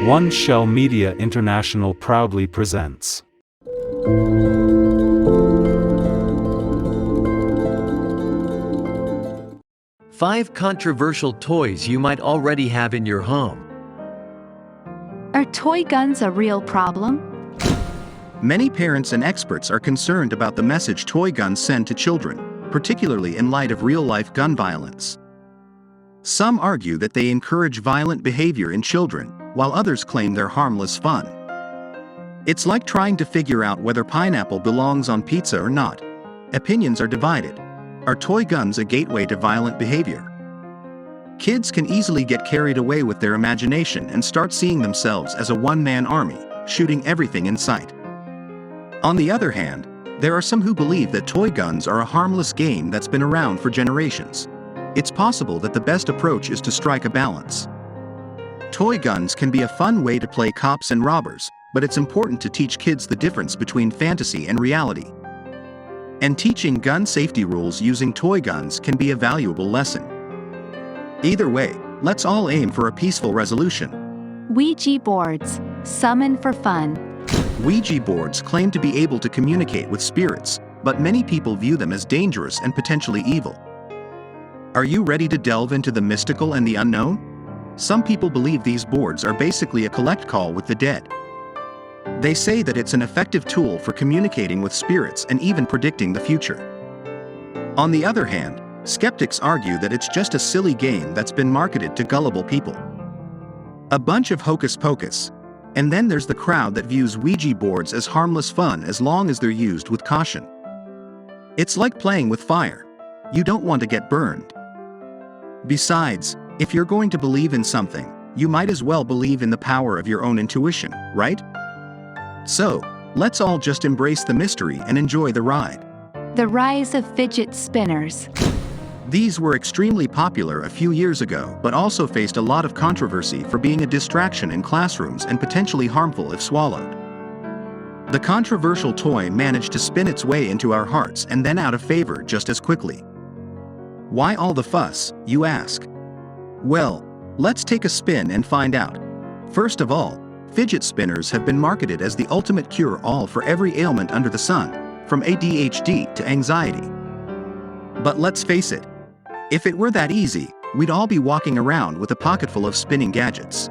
Oneshell Media International proudly presents. Five controversial toys you might already have in your home. Are toy guns a real problem? Many parents and experts are concerned about the message toy guns send to children, particularly in light of real-life gun violence. Some argue that they encourage violent behavior in children, while others claim they're harmless fun. It's like trying to figure out whether pineapple belongs on pizza or not. Opinions are divided. Are toy guns a gateway to violent behavior? Kids can easily get carried away with their imagination and start seeing themselves as a one-man army, shooting everything in sight. On the other hand, there are some who believe that toy guns are a harmless game that's been around for generations. It's possible that the best approach is to strike a balance. Toy guns can be a fun way to play cops and robbers, but it's important to teach kids the difference between fantasy and reality. And teaching gun safety rules using toy guns can be a valuable lesson. Either way, let's all aim for a peaceful resolution. Ouija boards, summon for fun. Ouija boards claim to be able to communicate with spirits, but many people view them as dangerous and potentially evil. Are you ready to delve into the mystical and the unknown? Some people believe these boards are basically a collect call with the dead. They say that it's an effective tool for communicating with spirits and even predicting the future. On the other hand, skeptics argue that it's just a silly game that's been marketed to gullible people. A bunch of hocus pocus. And then there's the crowd that views Ouija boards as harmless fun as long as they're used with caution. It's like playing with fire. You don't want to get burned. Besides, if you're going to believe in something, you might as well believe in the power of your own intuition, right? So, let's all just embrace the mystery and enjoy the ride. The rise of fidget spinners. These were extremely popular a few years ago, but also faced a lot of controversy for being a distraction in classrooms and potentially harmful if swallowed. The controversial toy managed to spin its way into our hearts and then out of favor just as quickly. Why all the fuss, you ask? Well, let's take a spin and find out. First of all, fidget spinners have been marketed as the ultimate cure-all for every ailment under the sun, from ADHD to anxiety. But let's face it, if it were that easy, we'd all be walking around with a pocketful of spinning gadgets.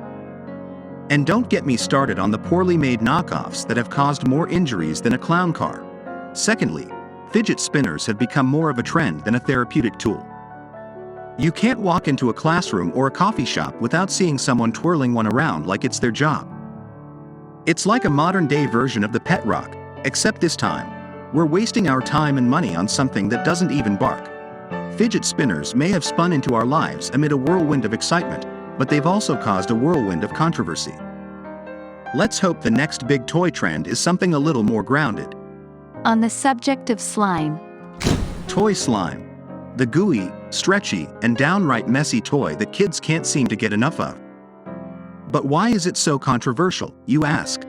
And don't get me started on the poorly made knockoffs that have caused more injuries than a clown car. Secondly, fidget spinners have become more of a trend than a therapeutic tool. You can't walk into a classroom or a coffee shop without seeing someone twirling one around like it's their job. It's like a modern-day version of the pet rock, except this time, we're wasting our time and money on something that doesn't even bark. Fidget spinners may have spun into our lives amid a whirlwind of excitement, but they've also caused a whirlwind of controversy. Let's hope the next big toy trend is something a little more grounded. On the subject of slime. Toy slime. The gooey, stretchy, and downright messy toy that kids can't seem to get enough of. But why is it so controversial, you ask?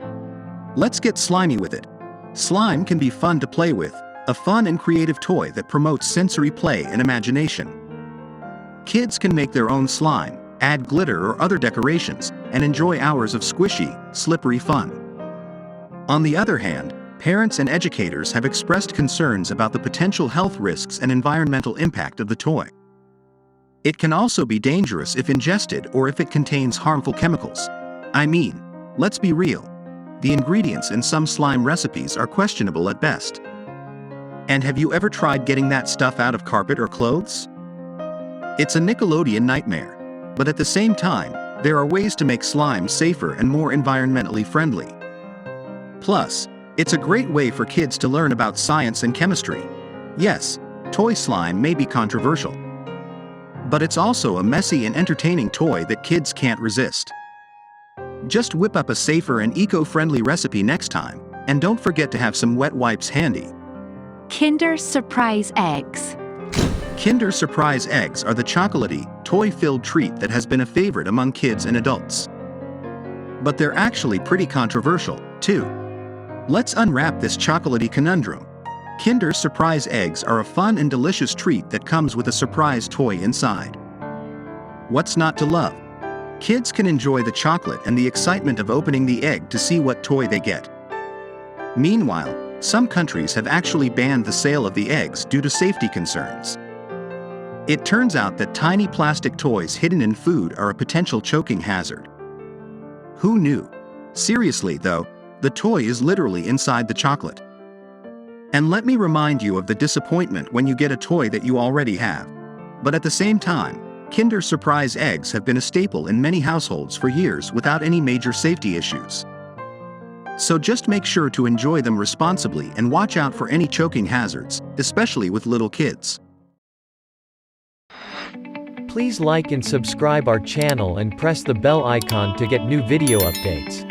Let's get slimy with it. Slime can be fun to play with, a fun and creative toy that promotes sensory play and imagination. Kids can make their own slime, add glitter or other decorations, and enjoy hours of squishy, slippery fun. On the other hand, parents and educators have expressed concerns about the potential health risks and environmental impact of the toy. It can also be dangerous if ingested or if it contains harmful chemicals. I mean, let's be real. The ingredients in some slime recipes are questionable at best. And have you ever tried getting that stuff out of carpet or clothes? It's a Nickelodeon nightmare. But at the same time, there are ways to make slime safer and more environmentally friendly. Plus, it's a great way for kids to learn about science and chemistry. Yes, toy slime may be controversial. But it's also a messy and entertaining toy that kids can't resist. Just whip up a safer and eco-friendly recipe next time, and don't forget to have some wet wipes handy. Kinder Surprise eggs. Kinder Surprise eggs are the chocolatey, toy-filled treat that has been a favorite among kids and adults. But they're actually pretty controversial, too. Let's unwrap this chocolatey conundrum. Kinder Surprise eggs are a fun and delicious treat that comes with a surprise toy inside. What's not to love? Kids can enjoy the chocolate and the excitement of opening the egg to see what toy they get. Meanwhile, some countries have actually banned the sale of the eggs due to safety concerns. It turns out that tiny plastic toys hidden in food are a potential choking hazard. Who knew? Seriously though, the toy is literally inside the chocolate. And let me remind you of the disappointment when you get a toy that you already have. But at the same time, Kinder Surprise eggs have been a staple in many households for years without any major safety issues. So just make sure to enjoy them responsibly and watch out for any choking hazards, especially with little kids. Please like and subscribe our channel and press the bell icon to get new video updates.